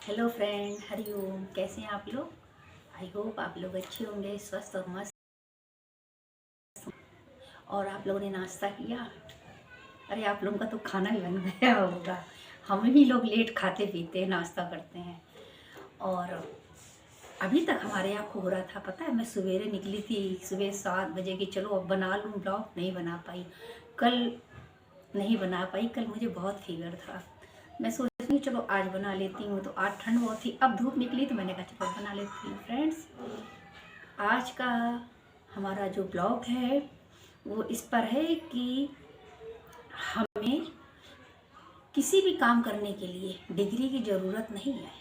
Hello friend, Hariom. कैसे हैं आप लोग? आई होप आप लोग अच्छे होंगे, स्वस्थ और मस्त। और आप लोगों ने नाश्ता किया? अरे आप लोगों का तो खाना भी बन गया होगा। हम ही लोग लेट खाते पीते हैं, नाश्ता करते हैं। और अभी तक हमारे यहाँ हो रहा था, पता है, मैं सवेरे निकली थी, सुबह 7 बजे की, चलो अब बना लूँ ब्लॉग। नहीं बना पाई कल, नहीं बना पाई कल, मुझे बहुत फीवर था। मैं सोच रही चलो आज बना लेती हूँ, तो आज ठंड बहुत थी, अब धूप निकली तो मैंने कहा चलो बना लेती हूँ। फ्रेंड्स, आज का हमारा जो ब्लॉग है वो इस पर है कि हमें किसी भी काम करने के लिए डिग्री की ज़रूरत नहीं है।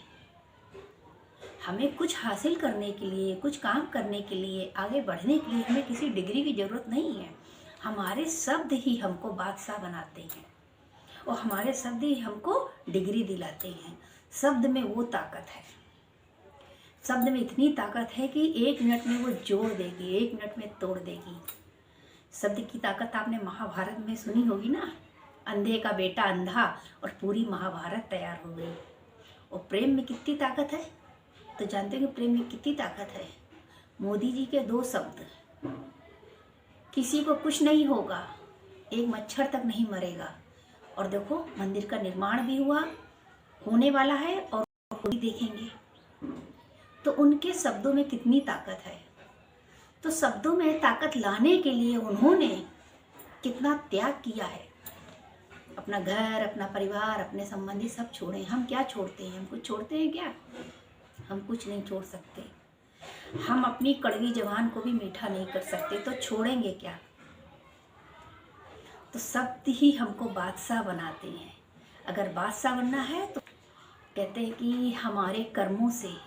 हमें कुछ हासिल करने के लिए, कुछ काम करने के लिए, आगे बढ़ने के लिए हमें किसी डिग्री की ज़रूरत नहीं है। हमारे शब्द ही हमको बादशाह बनाते हैं और हमारे शब्द ही हमको डिग्री दिलाते हैं। शब्द में वो ताकत है, शब्द में इतनी ताकत है कि 1 मिनट में वो जोड़ देगी, 1 मिनट में तोड़ देगी। शब्द की ताकत आपने महाभारत में सुनी होगी ना, अंधे का बेटा अंधा और पूरी महाभारत तैयार हो गई। और प्रेम में कितनी ताकत है, तो जानते हो कि प्रेम में कितनी ताकत है? मोदी जी के 2 शब्द, किसी को कुछ नहीं होगा, एक मच्छर तक नहीं मरेगा। और देखो, मंदिर का निर्माण भी हुआ, होने वाला है और भी देखेंगे। तो उनके शब्दों में कितनी ताकत है। तो शब्दों में ताकत लाने के लिए उन्होंने कितना त्याग किया है। अपना घर, अपना परिवार, अपने संबंधी सब छोड़े। हम क्या छोड़ते हैं? हम कुछ छोड़ते हैं क्या? हम कुछ नहीं छोड़ सकते। हम अपनी कड़वी जबान को भी मीठा नहीं कर सकते, तो छोड़ेंगे क्या? तो शब्द ही हमको बादशाह बनाते हैं। अगर बादशाह बनना है तो कहते हैं कि हमारे कर्मों से ही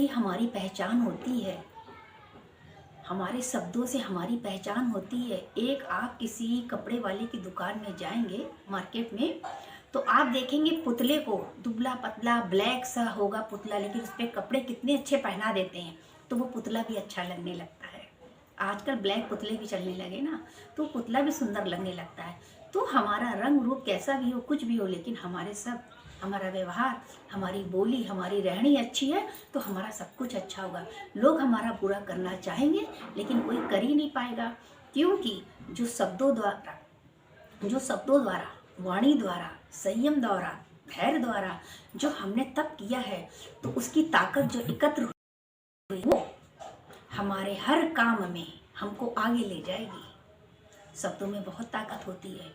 हमारी पहचान होती है, हमारे शब्दों से हमारी पहचान होती है। एक आप किसी कपड़े वाले की दुकान में जाएंगे, मार्केट में, तो आप देखेंगे पुतले को, दुबला पतला ब्लैक सा होगा पुतला, लेकिन उस पर कपड़े कितने अच्छे पहना देते हैं, तो वो पुतला भी अच्छा लगने लगता है। आजकल ब्लैक पुतले भी चलने लगे ना, तो पुतला भी सुंदर लगने लगता है। तो हमारा रंग रूप कैसा भी हो, कुछ भी हो, लेकिन हमारे सब, हमारा व्यवहार, हमारी बोली, हमारी रहनी अच्छी है तो हमारा सब कुछ अच्छा होगा। लोग हमारा बुरा करना चाहेंगे लेकिन कोई कर ही नहीं पाएगा, क्योंकि जो शब्दों द्वारा, वाणी द्वारा, संयम द्वारा, धैर्य द्वारा जो हमने तप किया है, तो उसकी ताकत जो एकत्र हुई वो हमारे हर काम में हमको आगे ले जाएगी। शब्दों में बहुत ताकत होती है।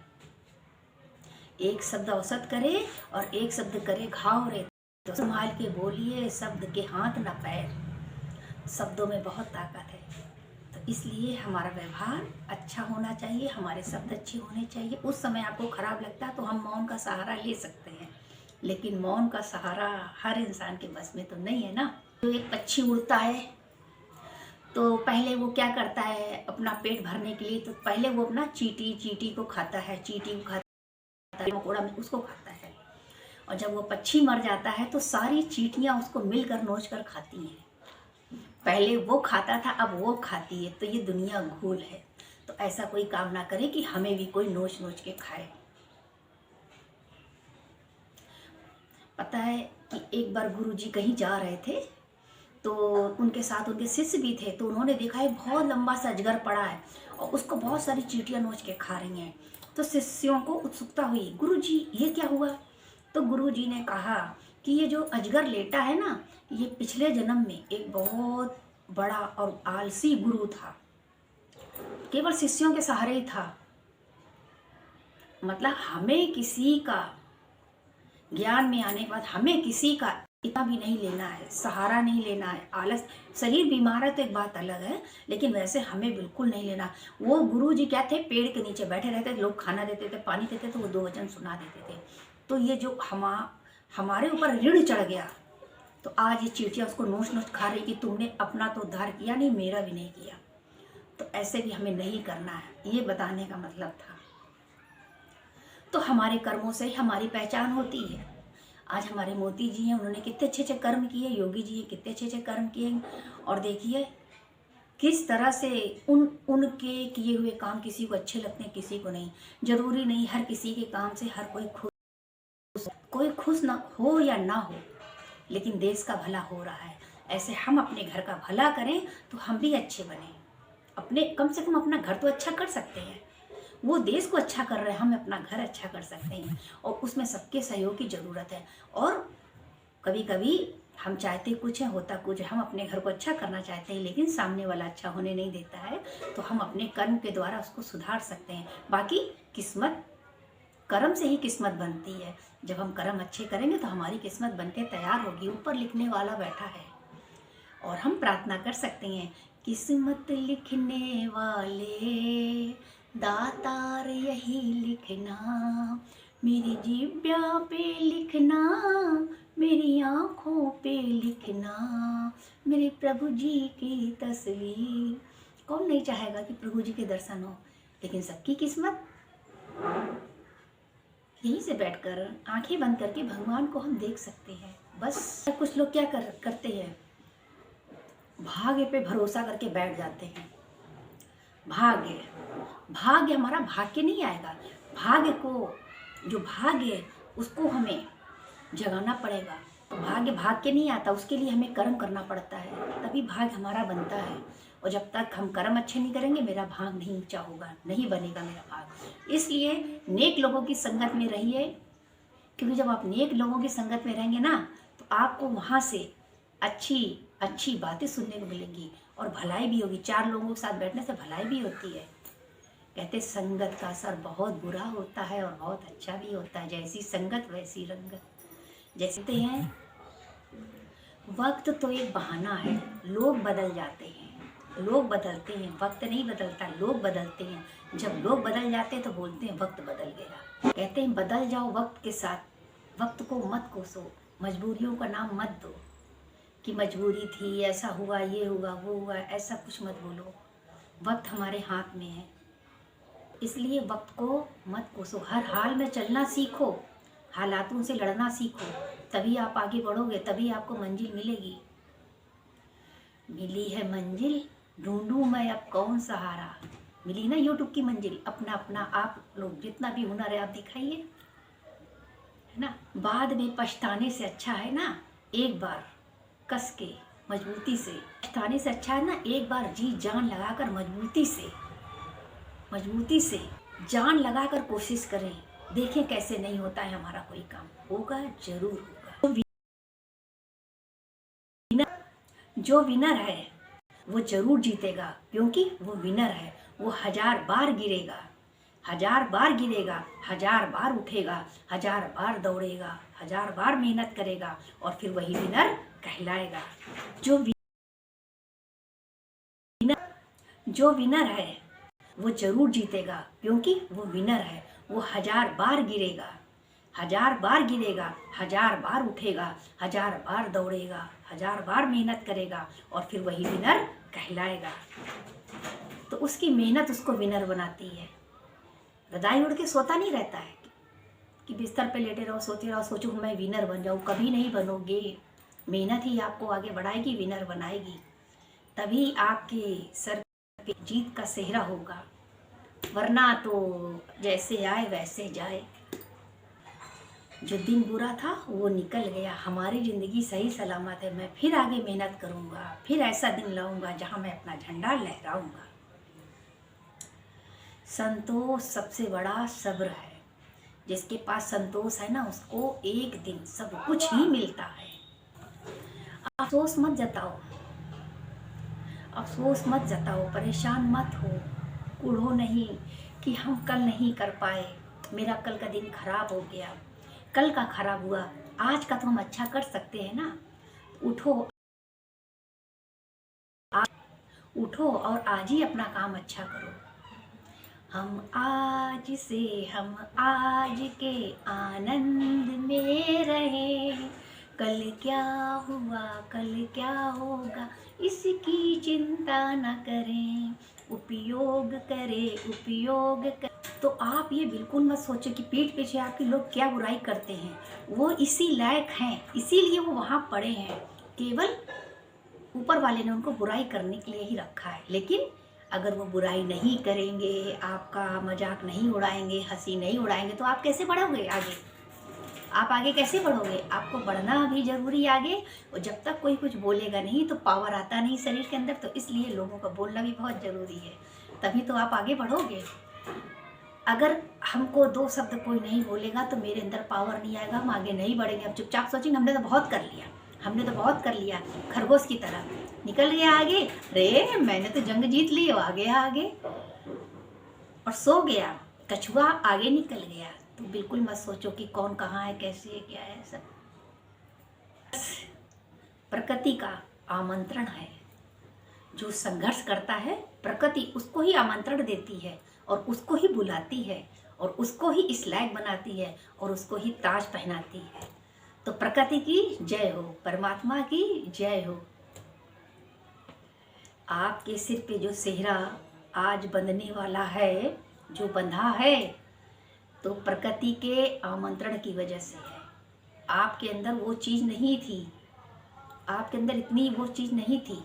एक शब्द औसत करे और एक शब्द करे घाव रे, तो संभाल के बोलिए, शब्द के हाथ न पैर। शब्दों में बहुत ताकत है, तो इसलिए हमारा व्यवहार अच्छा होना चाहिए, हमारे शब्द अच्छे होने चाहिए। उस समय आपको खराब लगता है तो हम मौन का सहारा ले सकते हैं, लेकिन मौन का सहारा हर इंसान के बस में तो नहीं है ना। तो एक पक्षी उड़ता है, तो पहले वो क्या करता है अपना पेट भरने के लिए, तो पहले वो अपना चींटी को खाता है, चींटी को खाता है, मकोड़ा में उसको खाता है। और जब वो पक्षी मर जाता है तो सारी चींटियां उसको मिलकर नोच कर खाती हैं। पहले वो खाता था, अब वो खाती है, तो ये दुनिया घूल है। तो ऐसा कोई काम ना करे कि हमें भी कोई नोच नोच के खाए। पता है कि एक बार गुरुजी कहीं जा रहे थे, तो उनके साथ उनके शिष्य भी थे, तो उन्होंने देखा है बहुत लंबा सा अजगर पड़ा है और उसको बहुत सारी चींटियां नोच के खा रही हैं। तो शिष्यों को उत्सुकता हुई, गुरुजी ये क्या हुआ? तो गुरुजी ने कहा कि ये जो अजगर लेटा है ना, ये पिछले जन्म में एक बहुत बड़ा और आलसी गुरु था, केवल शिष्यों के सहारे ही था। मतलब हमें किसी का ज्ञान में आने के बाद हमें किसी का इतना भी नहीं लेना है, सहारा नहीं लेना है। आलस, शरीर बीमार है तो एक बात अलग है, लेकिन वैसे हमें बिल्कुल नहीं लेना। वो गुरु जी क्या थे, पेड़ के नीचे बैठे रहते थे, लोग खाना देते थे, पानी देते थे, वो 2 वचन सुना देते थे। तो ये जो हमारे ऊपर ऋण चढ़ गया, तो आज ये चींटियां उसको नोच नोच खा रही कि तुमने अपना तो उद्धार किया नहीं, मेरा भी नहीं किया। तो ऐसे भी हमें नहीं करना है, ये बताने का मतलब था। तो हमारे कर्मों से ही हमारी पहचान होती है। आज हमारे मोदी जी हैं, उन्होंने कितने अच्छे अच्छे कर्म किए, योगी जी हैं कितने अच्छे अच्छे कर्म किए, और देखिए किस तरह से उनके किए हुए काम किसी को अच्छे लगते हैं, किसी को नहीं। जरूरी नहीं हर किसी के काम से हर कोई खुश। कोई खुश ना हो या ना हो, लेकिन देश का भला हो रहा है। ऐसे हम अपने घर का भला करें तो हम भी अच्छे बने। अपने कम से कम अपना घर तो अच्छा कर सकते हैं। वो देश को अच्छा कर रहे हैं, हम अपना घर अच्छा कर सकते हैं, और उसमें सबके सहयोग की ज़रूरत है। और कभी कभी हम चाहते कुछ है, होता कुछ है। हम अपने घर को अच्छा करना चाहते हैं, लेकिन सामने वाला अच्छा होने नहीं देता है, तो हम अपने कर्म के द्वारा उसको सुधार सकते हैं। बाकी किस्मत, कर्म से ही किस्मत बनती है। जब हम कर्म अच्छे करेंगे तो हमारी किस्मत बनके तैयार होगी। ऊपर लिखने वाला बैठा है, और हम प्रार्थना कर सकते हैं, किस्मत लिखने वाले दातार यही लिखना, मेरी जिब्या पे लिखना, मेरी आँखों पे लिखना, मेरे प्रभु जी की तस्वीर। कौन नहीं चाहेगा कि प्रभु जी के दर्शन हो, लेकिन सबकी किस्मत यहीं से बैठकर आंखें बंद करके भगवान को हम देख सकते हैं। बस कुछ लोग क्या करते हैं, भाग्य पे भरोसा करके बैठ जाते हैं। भाग्य भाग्य हमारा भाग्य नहीं आएगा। भाग्य को, जो भाग्य है उसको हमें जगाना पड़ेगा। तो भाग्य नहीं आता, उसके लिए हमें कर्म करना पड़ता है, तभी भाग्य हमारा बनता है। और जब तक हम कर्म अच्छे नहीं करेंगे, मेरा भाग नहीं ऊंचा होगा, नहीं बनेगा मेरा भाग। इसलिए नेक लोगों की संगत में रहिए, क्योंकि जब आप नेक लोगों की संगत में रहेंगे ना, तो आपको वहाँ से अच्छी अच्छी बातें सुनने को मिलेंगी, और भलाई भी होगी। चार लोगों के साथ बैठने से भलाई भी होती है। कहते संगत का असर बहुत बुरा होता है और बहुत अच्छा भी होता है। जैसी संगत वैसी रंगत। जैसे हैं, वक्त तो एक बहाना है, लोग बदल जाते हैं, लोग बदलते हैं, वक्त नहीं बदलता, लोग बदलते हैं। जब लोग बदल जाते हैं तो बोलते हैं वक्त बदल गया। कहते हैं बदल जाओ वक्त के साथ, वक्त को मत कोसो, मजबूरियों का नाम मत दो कि मजबूरी थी, ऐसा हुआ, ये हुआ, वो हुआ, ऐसा कुछ मत बोलो। वक्त हमारे हाथ में है, इसलिए वक्त को मत कोसो। हर हाल में चलना सीखो, हालातों से लड़ना सीखो, तभी आप आगे बढ़ोगे, तभी आपको मंजिल मिलेगी। मिली है मंजिल, ढूंढूं मैं अब कौन सहारा। मिली ना यूट्यूब की मंजिल, अपना अपना आप लोग जितना भी हुनर है आप दिखाइए, है ना। बाद में पछताने से अच्छा है ना एक बार कस के मजबूती से, पछताने से अच्छा है ना एक बार जी जान लगाकर मजबूती से जान लगाकर कोशिश करें। देखें कैसे नहीं होता है हमारा कोई काम, होगा जरूर होगा। जो विनर है वो जरूर जीतेगा, क्योंकि वो विनर है। वो 1000 बार गिरेगा, 1000 बार गिरेगा, 1000 बार उठेगा, 1000 बार दौड़ेगा, 1000 बार मेहनत करेगा, और फिर वही विनर कहलाएगा। जो विनर है वो जरूर जीतेगा, क्योंकि वो विनर है। वो 1000 बार गिरेगा, 1000 बार गिरेगा, 1000 बार उठेगा, 1000 बार दौड़ेगा, 1000 बार मेहनत करेगा, और फिर वही विनर कहलाएगा। तो उसकी मेहनत उसको विनर बनाती है। रजाई उड़ के सोता नहीं रहता है कि बिस्तर पे लेटे रहो, सोते रहो, सोचो मैं विनर बन जाऊँ। कभी नहीं बनोगे। मेहनत ही आपको आगे बढ़ाएगी, विनर बनाएगी। तभी आपके सर पे जीत का सेहरा होगा, वरना तो जैसे आए वैसे जाए। जो दिन बुरा था वो निकल गया, हमारी ज़िंदगी सही सलामत है। मैं फिर आगे मेहनत करूँगा, फिर ऐसा दिन लाऊंगा जहाँ मैं अपना झंडा लहराऊंगा। संतोष सबसे बड़ा सब्र है। जिसके पास संतोष है ना, उसको एक दिन सब कुछ ही मिलता है। अफसोस मत जताओ, अफसोस मत जताओ, परेशान मत हो, कूढ़ो नहीं कि हम कल नहीं कर पाए, मेरा कल का दिन खराब हो गया। कल का खराब हुआ, आज का तो हम अच्छा कर सकते हैं ना। उठो, उठो और आज ही अपना काम अच्छा करो। हम आज के आनंद में रहे, कल क्या हुआ कल क्या होगा इसकी चिंता न करें, उपयोग करें। तो आप ये बिल्कुल मत सोचो कि पीठ पीछे आपके लोग क्या बुराई करते हैं। वो इसी लायक हैं, इसीलिए वो वहाँ पड़े हैं। केवल ऊपर वाले ने उनको बुराई करने के लिए ही रखा है। लेकिन अगर वो बुराई नहीं करेंगे, आपका मजाक नहीं उड़ाएंगे, हंसी नहीं उड़ाएंगे, तो आप कैसे बढ़ोगे आगे। आप आगे कैसे बढ़ोगे? आपको बढ़ना भी ज़रूरी है आगे, और जब तक कोई कुछ बोलेगा नहीं तो पावर आता नहीं शरीर के अंदर, तो इसलिए लोगों का बोलना भी बहुत ज़रूरी है, तभी तो आप आगे बढ़ोगे। अगर हमको 2 शब्द कोई नहीं बोलेगा तो मेरे अंदर पावर नहीं आएगा, हम आगे नहीं बढ़ेंगे। हम चुपचाप सोचेंगे हमने तो बहुत कर लिया, हमने तो बहुत कर लिया, खरगोश की तरह निकल गया आगे, रे मैंने तो जंग जीत ली, आ गया आगे, और सो गया कछुआ, आगे निकल गया। तो बिल्कुल मत सोचो कि कौन कहाँ है, कैसे है, क्या है। सब प्रकृति का आमंत्रण है। जो संघर्ष करता है प्रकृति उसको ही आमंत्रण देती है, और उसको ही बुलाती है, और उसको ही इस लायक बनाती है, और उसको ही ताज पहनाती है। तो प्रकृति की जय हो, परमात्मा की जय हो। आपके सिर पे जो सेहरा आज बंधने वाला है, जो बंधा है, तो प्रकृति के आमंत्रण की वजह से है। आपके अंदर वो चीज़ नहीं थी, आपके अंदर इतनी वो चीज़ नहीं थी।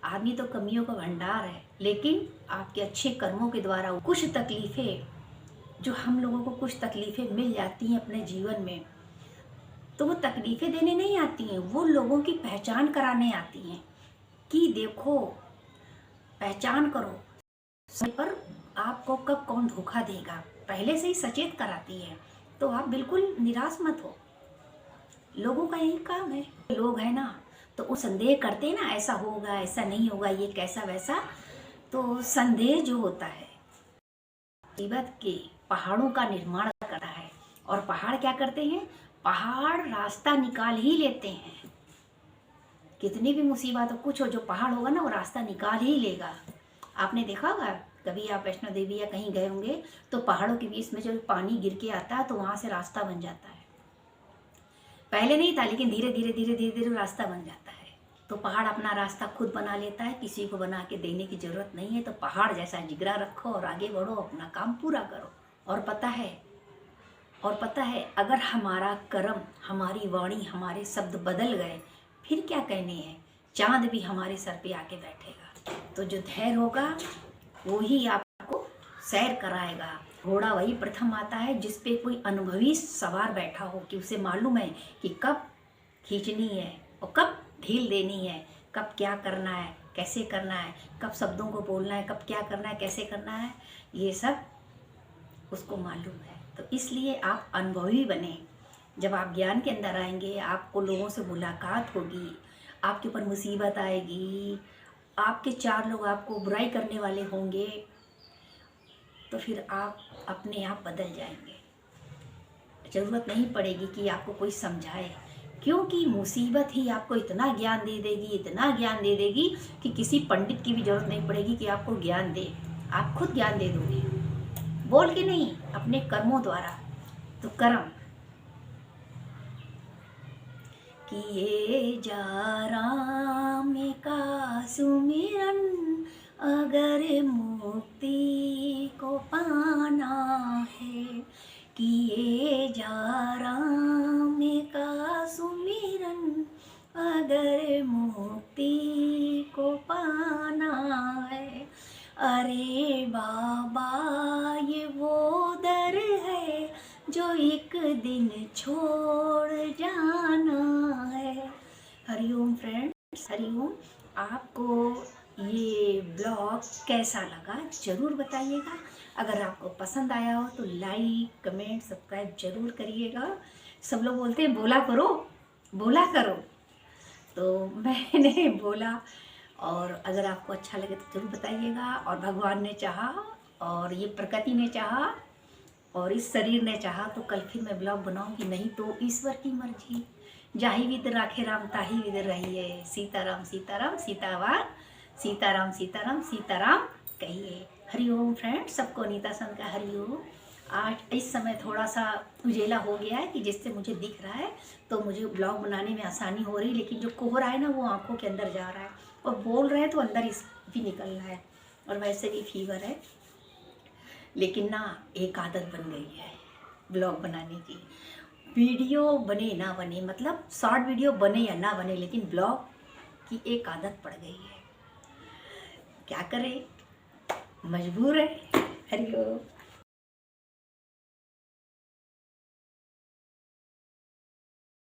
आदमी तो कमियों का भंडार है, लेकिन आपके अच्छे कर्मों के द्वारा कुछ तकलीफ़ें, जो हम लोगों को कुछ तकलीफ़ें मिल जाती हैं अपने जीवन में, तो वो तकलीफ़ें देने नहीं आती हैं, वो लोगों की पहचान कराने आती हैं कि देखो, पहचान करो, समय पर आपको कब कौन धोखा देगा, पहले से ही सचेत कराती है। तो आप बिल्कुल निराश मत हो, लोगों का यही काम है। लोग हैं ना, तो वो संदेह करते हैं ना, ऐसा होगा, ऐसा नहीं होगा, ये कैसा वैसा। तो संदेह जो होता है मुसीबत के पहाड़ों का निर्माण करता है, और पहाड़ क्या करते हैं? पहाड़ रास्ता निकाल ही लेते हैं। कितनी भी मुसीबत हो, कुछ हो, जो पहाड़ होगा ना वो रास्ता निकाल ही लेगा। आपने देखा होगा, कभी आप वैष्णो देवी या कहीं गए होंगे तो पहाड़ों के बीच में जब पानी गिर के आता है तो वहाँ से रास्ता बन जाता है। पहले नहीं था, लेकिन धीरे धीरे धीरे धीरे धीरे रास्ता बन जाता है। तो पहाड़ अपना रास्ता खुद बना लेता है, किसी को बना के देने की ज़रूरत नहीं है। तो पहाड़ जैसा जिगरा रखो और आगे बढ़ो, अपना काम पूरा करो। और पता है अगर हमारा कर्म, हमारी वाणी, हमारे शब्द बदल गए, फिर क्या कहने हैं, चाँद भी हमारे सर पे आके बैठेगा। तो जो धैर्य होगा वो ही आपको सैर कराएगा। घोड़ा वही प्रथम आता है जिस पे कोई अनुभवी सवार बैठा हो, कि उसे मालूम है कि कब खींचनी है और कब ढील देनी है, कब क्या करना है, कैसे करना है, कब शब्दों को बोलना है, कब क्या करना है, कैसे करना है, ये सब उसको मालूम है। तो इसलिए आप अनुभवी बने। जब आप ज्ञान के अंदर आएंगे, आपको लोगों से मुलाकात होगी, आपके ऊपर मुसीबत आएगी, आपके 4 लोग आपको बुराई करने वाले होंगे, तो फिर आप अपने आप बदल जाएंगे। ज़रूरत नहीं पड़ेगी कि आपको कोई समझाए, क्योंकि मुसीबत ही आपको इतना ज्ञान दे देगी, इतना ज्ञान दे देगी कि किसी पंडित की भी ज़रूरत नहीं पड़ेगी कि आपको ज्ञान दे। आप खुद ज्ञान दे दोगे, बोल के नहीं, अपने कर्मों द्वारा। तो कर्म किए जा राम का सुमिरन, अगर मुक्ति को पाना है। किए जा राम का सुमिरन, अगर मुक्ति को पाना है। अरे बाबा ये वो दर है जो एक दिन छोड़ जाना है। हरिओम फ्रेंड्स, हरिओम। आपको ये ब्लॉग कैसा लगा ज़रूर बताइएगा। अगर आपको पसंद आया हो तो लाइक, कमेंट, सब्सक्राइब ज़रूर करिएगा। सब लोग बोलते हैं बोला करो, बोला करो, तो मैंने बोला। और अगर आपको अच्छा लगे तो ज़रूर बताइएगा। और भगवान ने चाहा, और ये प्रकृति ने चाहा, और इस शरीर ने चाहा तो कल फिर मैं ब्लॉग बनाऊंगी, नहीं तो ईश्वर की मर्जी। जाहि विद राखे राम ताहि विद रहिए। सीताराम सीताराम सीतावान, सीताराम सीताराम सीताराम कहिए। हरिओम फ्रेंड्स, सबको अनीता सन का हरिओम। आज इस समय थोड़ा सा उजेला हो गया है कि जिससे मुझे दिख रहा है, तो मुझे ब्लॉग बनाने में आसानी हो रही, लेकिन जो कोहरा है ना वो आंखों के अंदर जा रहा है, और बोल रहे हैं तो अंदर भी निकल रहा है। और वैसे भी फीवर है, लेकिन ना एक आदत बन गई है ब्लॉग बनाने की। वीडियो बने ना बने, मतलब शॉर्ट वीडियो बने या ना बने, लेकिन ब्लॉग की एक आदत पड़ गई है। क्या करें, मजबूर है। हरिओम।